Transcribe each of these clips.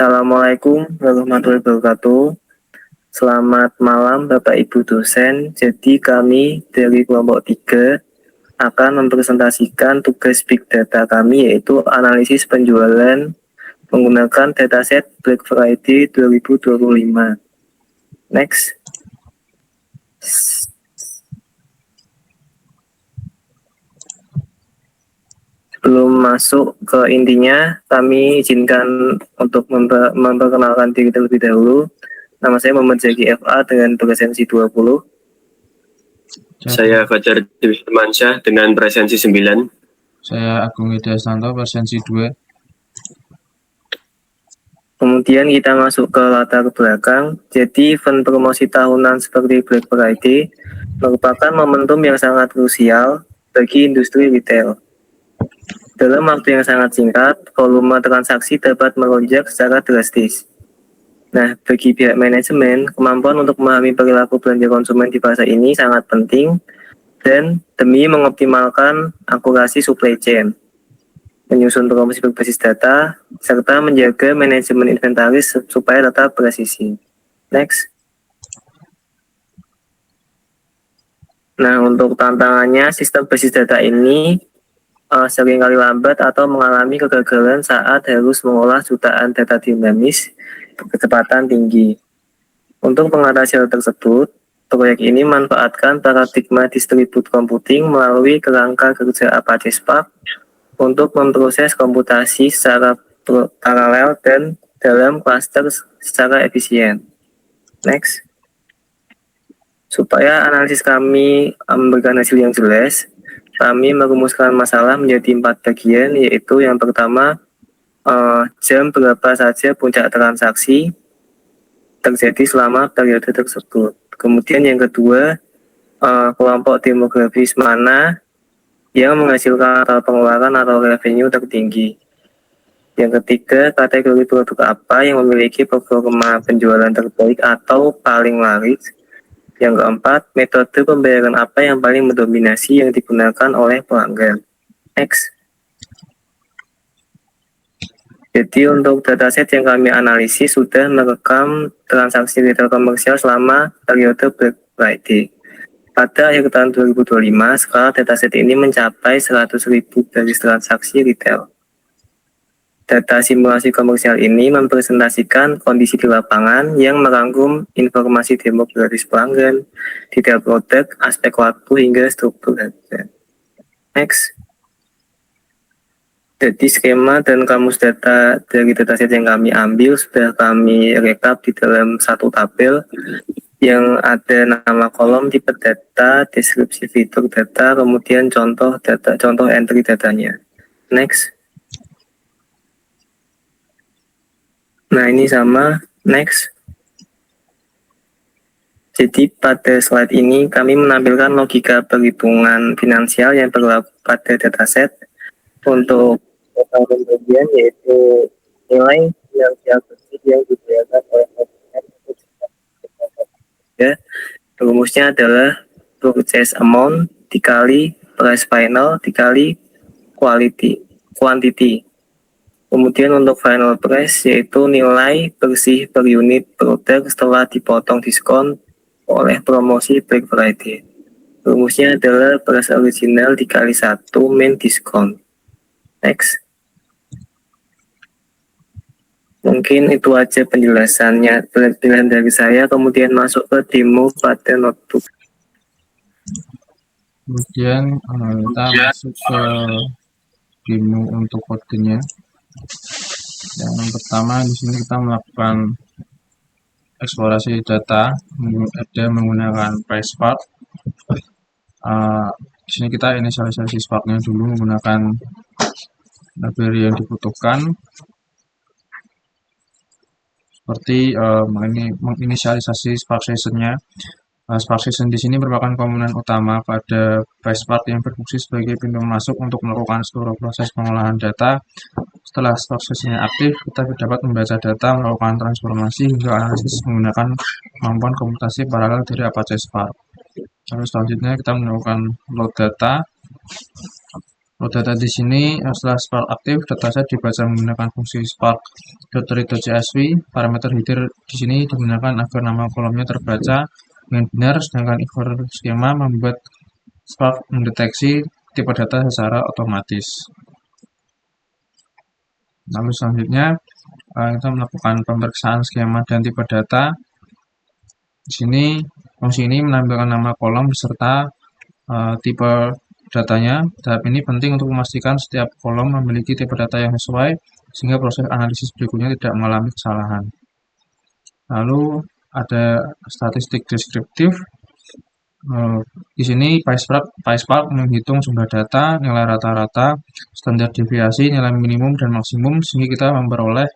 Assalamualaikum warahmatullahi wabarakatuh. Selamat malam Bapak Ibu dosen. Jadi kami dari kelompok 3 akan mempresentasikan tugas Big Data kami, yaitu analisis penjualan menggunakan dataset Black Friday 2025. Next. Sebelum masuk ke intinya, kami izinkan untuk memperkenalkan diri terlebih dahulu. Nama saya Muhammad Zaki FA dengan presensi 20. Saya Fajar Firmansyah dengan presensi 9. Saya Agung Hidayat presensi 2. Kemudian kita masuk ke latar belakang. Jadi event promosi tahunan seperti Black Friday merupakan momentum yang sangat krusial bagi industri retail. Dalam waktu yang sangat singkat, volume transaksi dapat melonjak secara drastis. Nah, bagi pihak manajemen, kemampuan untuk memahami perilaku belanja konsumen di fase ini sangat penting dan demi mengoptimalkan akurasi supply chain, menyusun promosi berbasis data, serta menjaga manajemen inventaris supaya tetap presisi. Next. Nah, untuk tantangannya, sistem basis data ini seringkali lambat atau mengalami kegagalan saat harus mengolah jutaan data dinamis berkecepatan tinggi. Untuk mengatasi hal tersebut, proyek ini memanfaatkan paradigma distributed computing melalui kerangka kerja Apache Spark untuk memproses komputasi secara paralel dan dalam klaster secara efisien. Next. Supaya analisis kami memberikan hasil yang jelas, kami merumuskan masalah menjadi 4 bagian, yaitu yang pertama, jam berapa saja puncak transaksi terjadi selama periode tersebut. Kemudian yang kedua, kelompok demografis mana yang menghasilkan pengeluaran atau revenue tertinggi. Yang ketiga, kategori produk apa yang memiliki performa penjualan terbaik atau paling laris. Yang keempat, metode pembayaran apa yang paling mendominasi yang digunakan oleh pelanggan. Next. Jadi untuk dataset yang kami analisis sudah merekam transaksi retail komersial selama periode Black Friday. Pada akhir tahun 2025, skala dataset ini mencapai 100.000 basis transaksi retail. Data simulasi komersial ini mempresentasikan kondisi di lapangan yang merangkum informasi demografis pelanggan, detail produk, aspek waktu, hingga struktur harga. Next. Jadi skema dan kamus data dari dataset yang kami ambil sudah kami rekap di dalam satu tabel yang ada nama kolom, tipe data, deskripsi fitur data, kemudian contoh data, contoh entry datanya. Next. Nah, ini sama. Next. Jadi pada slide ini kami menampilkan logika perhitungan finansial yang berlaku pada dataset untuk bagian, yaitu nilai finansial bersih yang dibayarkan oleh konsumen. Ya, rumusnya adalah purchase amount dikali price final dikali quantity. Kemudian untuk final price yaitu nilai bersih per unit produk setelah dipotong diskon oleh promosi Black Friday. Rumusnya adalah price original dikali 1 min diskon. Next. Mungkin itu aja penjelasannya dari saya, kemudian masuk ke demo pada notebook. Kemudian kita masuk ke demo untuk kodenya. Yang pertama di sini kita melakukan eksplorasi data menggunakan PySpark. Di sini kita inisialisasi Spark-nya dulu menggunakan library yang dibutuhkan. Seperti menginisialisasi Spark Session-nya. Spark Session di sini merupakan komponen utama pada PySpark yang berfungsi sebagai pintu masuk untuk melakukan seluruh proses pengolahan data. Setelah Spark Session-nya aktif, kita dapat membaca data, melakukan transformasi hingga analisis menggunakan kemampuan komputasi paralel dari Apache Spark. Lalu selanjutnya kita melakukan load data. Kalau data di sini setelah Spark aktif, dataset dibaca menggunakan fungsi spark.read.csv. Parameter header di sini digunakan agar nama kolomnya terbaca dengan benar, sedangkan ignore skema membuat Spark mendeteksi tipe data secara otomatis. Lalu selanjutnya kita melakukan pemeriksaan skema dan tipe data. Di sini fungsi ini menampilkan nama kolom beserta tipe datanya. Tahap ini penting untuk memastikan setiap kolom memiliki tipe data yang sesuai sehingga proses analisis berikutnya tidak mengalami kesalahan. Lalu ada statistik deskriptif. Di sini PySpark menghitung jumlah data, nilai rata-rata, standar deviasi, nilai minimum dan maksimum sehingga kita memperoleh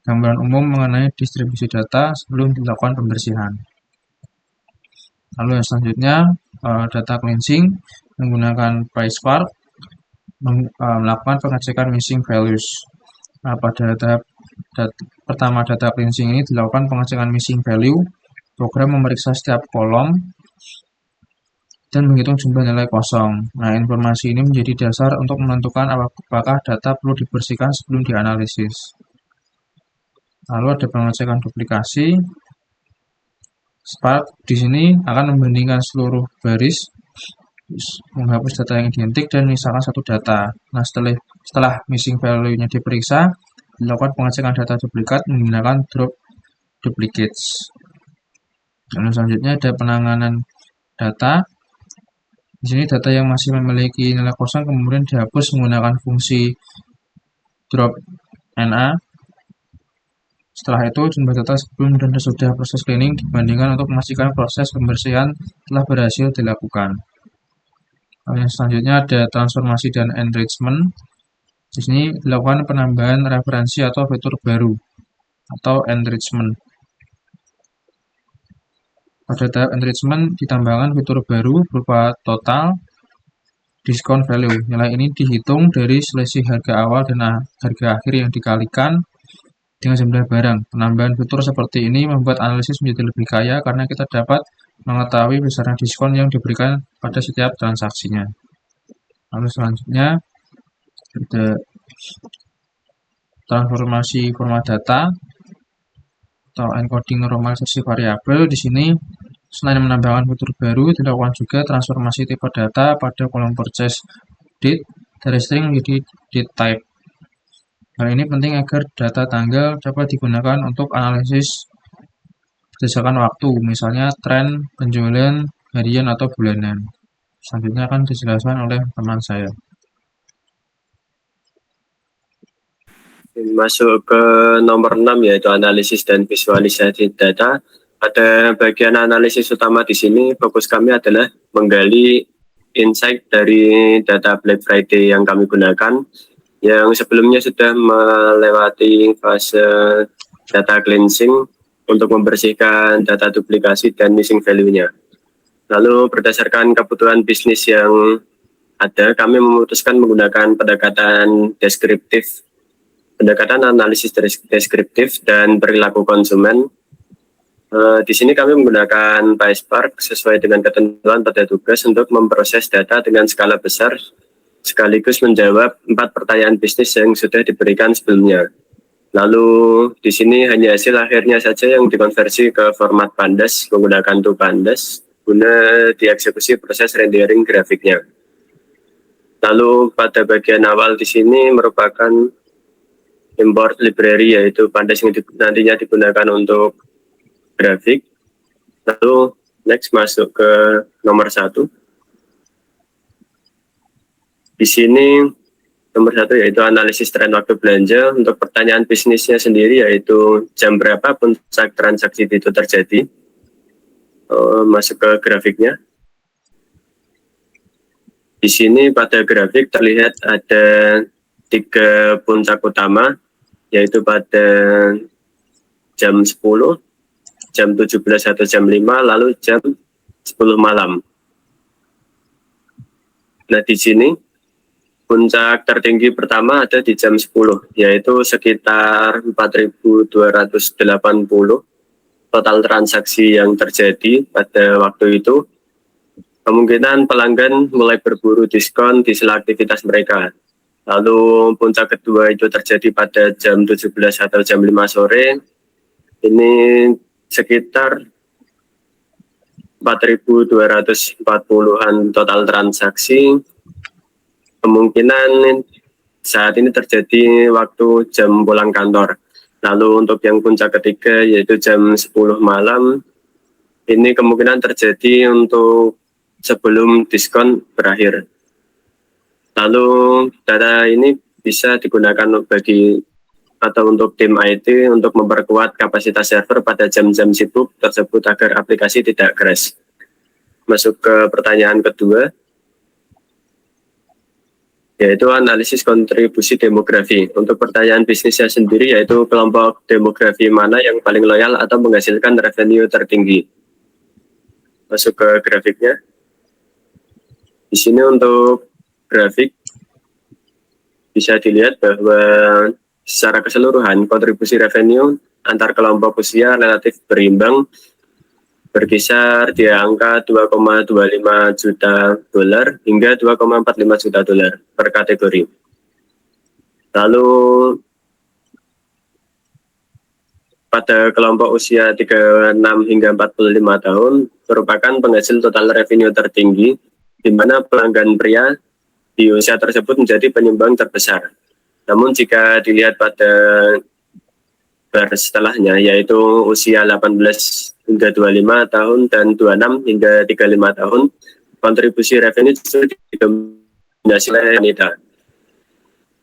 gambaran umum mengenai distribusi data sebelum dilakukan pembersihan. Lalu yang selanjutnya data cleansing menggunakan PySpark melakukan pengecekan missing values. Pada tahap pertama data cleansing ini dilakukan pengecekan missing value. Program memeriksa setiap kolom dan menghitung jumlah nilai kosong. Nah, informasi ini menjadi dasar untuk menentukan apakah data perlu dibersihkan sebelum dianalisis. Lalu ada pengecekan duplikasi. Spark di sini akan membandingkan seluruh baris, menghapus data yang identik dan menyisakan satu data. Nah, setelah missing value-nya diperiksa, dilakukan pengecekan data duplikat menggunakan drop duplicates. Dan selanjutnya ada penanganan data. Di sini data yang masih memiliki nilai kosong kemudian dihapus menggunakan fungsi drop NA. Setelah itu, jumlah data sebelum dan sesudah proses cleaning dibandingkan untuk memastikan proses pembersihan telah berhasil dilakukan. Yang selanjutnya ada transformasi dan enrichment. Di sini dilakukan penambahan referensi atau fitur baru atau enrichment. Pada tahap enrichment ditambahkan fitur baru berupa total discount value. Nilai ini dihitung dari selisih harga awal dan harga akhir yang dikalikan dengan jumlah barang. Penambahan fitur seperti ini membuat analisis menjadi lebih kaya karena kita dapat mengetahui besaran diskon yang diberikan pada setiap transaksinya. Lalu selanjutnya ada transformasi format data atau encoding normalisasi variabel. Di sini selain menambahkan fitur baru, dilakukan juga transformasi tipe data pada kolom purchase date dari string menjadi date type. Hal ini penting agar data tanggal dapat digunakan untuk analisis berdasarkan waktu, misalnya tren penjualan harian atau bulanan. Selanjutnya akan dijelaskan oleh teman saya. Masuk ke nomor 6 yaitu analisis dan visualisasi data. Pada bagian analisis utama di sini fokus kami adalah menggali insight dari data Black Friday yang kami gunakan, yang sebelumnya sudah melewati fase data cleansing untuk membersihkan data duplikasi dan missing value-nya. Lalu berdasarkan kebutuhan bisnis yang ada, kami memutuskan menggunakan pendekatan deskriptif, pendekatan analisis deskriptif dan perilaku konsumen. Di sini kami menggunakan PySpark sesuai dengan ketentuan pada tugas untuk memproses data dengan skala besar sekaligus menjawab 4 pertanyaan bisnis yang sudah diberikan sebelumnya. Lalu di sini hanya hasil akhirnya saja yang dikonversi ke format pandas menggunakan pandas guna dieksekusi proses rendering grafiknya. Lalu pada bagian awal di sini merupakan import library yaitu pandas yang nantinya digunakan untuk grafik. Lalu next masuk ke nomor 1. Di sini nomor 1 yaitu analisis tren waktu belanja. Untuk pertanyaan bisnisnya sendiri yaitu jam berapa puncak transaksi itu terjadi. Masuk ke grafiknya. Di sini pada grafik terlihat ada 3 puncak utama yaitu pada jam 10, jam 17 atau jam 5, lalu jam 10 malam. Nah, di sini puncak tertinggi pertama ada di jam 10, yaitu sekitar 4.280 total transaksi yang terjadi pada waktu itu. Kemungkinan pelanggan mulai berburu diskon di sela aktivitas mereka. Lalu puncak kedua itu terjadi pada jam 17 atau jam 5 sore. Ini sekitar 4.240-an total transaksi. Kemungkinan saat ini terjadi waktu jam pulang kantor. Lalu untuk yang puncak ketiga yaitu jam 10 malam. Ini kemungkinan terjadi untuk sebelum diskon berakhir. Lalu data ini bisa digunakan untuk tim IT untuk memperkuat kapasitas server pada jam-jam sibuk tersebut agar aplikasi tidak crash. Masuk ke pertanyaan kedua, yaitu analisis kontribusi demografi. Untuk pertanyaan bisnisnya sendiri yaitu kelompok demografi mana yang paling loyal atau menghasilkan revenue tertinggi. Masuk ke grafiknya. Di sini untuk grafik bisa dilihat bahwa secara keseluruhan kontribusi revenue antar kelompok usia relatif berimbang, berkisar di angka 2,25 juta dolar hingga 2,45 juta dolar per kategori. Lalu pada kelompok usia 36 hingga 45 tahun merupakan penghasil total revenue tertinggi, di mana pelanggan pria di usia tersebut menjadi penyumbang terbesar. Namun jika dilihat pada bar setelahnya, yaitu usia 18 hingga 25 tahun dan 26 hingga 35 tahun, kontribusi revenue justru didominasi oleh wanita.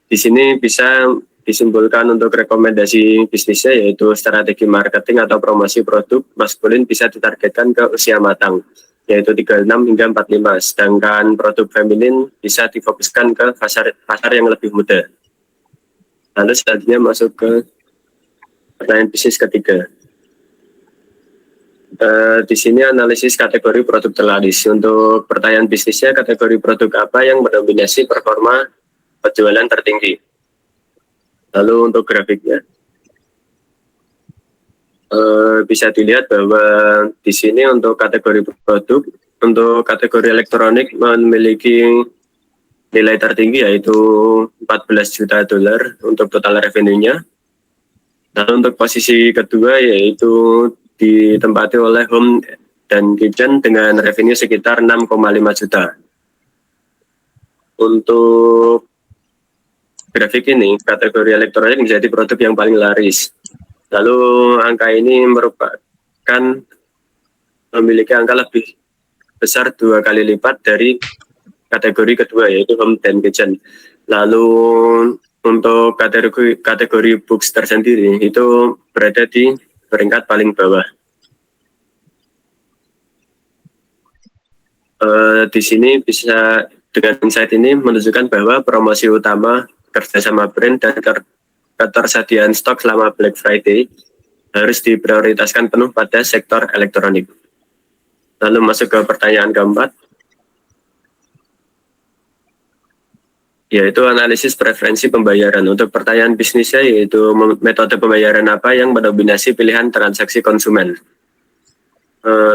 Di sini bisa disimpulkan untuk rekomendasi bisnisnya yaitu strategi marketing atau promosi produk maskulin bisa ditargetkan ke usia matang, yaitu 36 hingga 45, sedangkan produk feminin bisa difokuskan ke pasar yang lebih muda. Lalu selanjutnya masuk ke pertanyaan bisnis ketiga. Di sini analisis kategori produk terlaris. Untuk pertanyaan bisnisnya, kategori produk apa yang mendominasi performa penjualan tertinggi? Lalu untuk grafiknya, bisa dilihat bahwa di sini untuk kategori produk, untuk kategori elektronik memiliki nilai tertinggi yaitu 14 juta dolar untuk total revenue-nya. Lalu untuk posisi kedua yaitu ditempati oleh home dan kitchen dengan revenue sekitar 6,5 juta. Untuk grafik ini, kategori elektronik menjadi produk yang paling laris. Lalu angka ini merupakan memiliki angka lebih besar 2 kali lipat dari kategori kedua yaitu home dan kitchen. Lalu untuk kategori books tersendiri itu berada di peringkat paling bawah. Di sini bisa dengan insight ini menunjukkan bahwa promosi utama kerjasama brand dan ketersediaan stok selama Black Friday harus diprioritaskan penuh pada sektor elektronik. Lalu masuk ke pertanyaan keempat, yaitu analisis preferensi pembayaran. Untuk pertanyaan bisnisnya yaitu metode pembayaran apa yang mendominasi pilihan transaksi konsumen.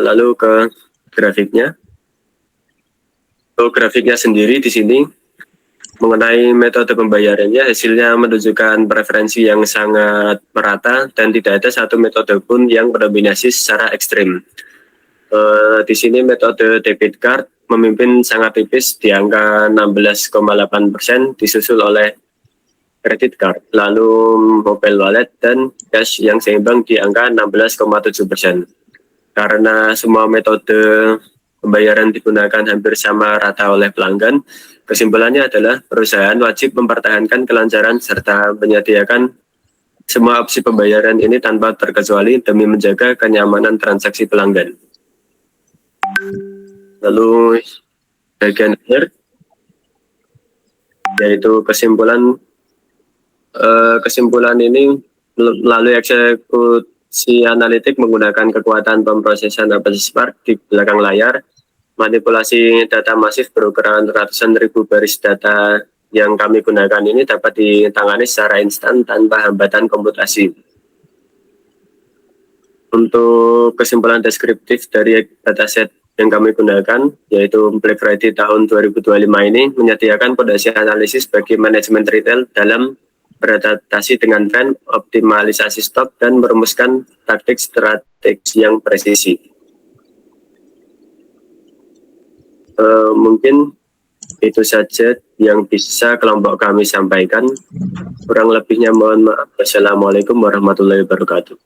Lalu ke grafiknya. Untuk grafiknya sendiri di sini mengenai metode pembayarannya, hasilnya menunjukkan preferensi yang sangat merata dan tidak ada satu metode pun yang mendominasi secara ekstrim. Di sini metode debit card memimpin sangat tipis di angka 16,8%, disusul oleh credit card, lalu mobile wallet dan cash yang seimbang di angka 16,7%. Karena semua metode pembayaran digunakan hampir sama rata oleh pelanggan, kesimpulannya adalah perusahaan wajib mempertahankan kelancaran serta menyediakan semua opsi pembayaran ini tanpa terkecuali demi menjaga kenyamanan transaksi pelanggan. Lalu bagian akhir yaitu kesimpulan ini melalui eksekusi analitik menggunakan kekuatan pemrosesan API Spark di belakang layar, manipulasi data masif berukuran ratusan ribu baris data yang kami gunakan ini dapat ditangani secara instan tanpa hambatan komputasi. Untuk kesimpulan deskriptif dari dataset yang kami gunakan, yaitu Black Friday tahun 2025 ini menyediakan fondasi analisis bagi manajemen retail dalam beradaptasi dengan tren, optimalisasi stok, dan merumuskan taktik strategi yang presisi. Mungkin itu saja yang bisa kelompok kami sampaikan. Kurang lebihnya mohon maaf. Wassalamualaikum warahmatullahi wabarakatuh.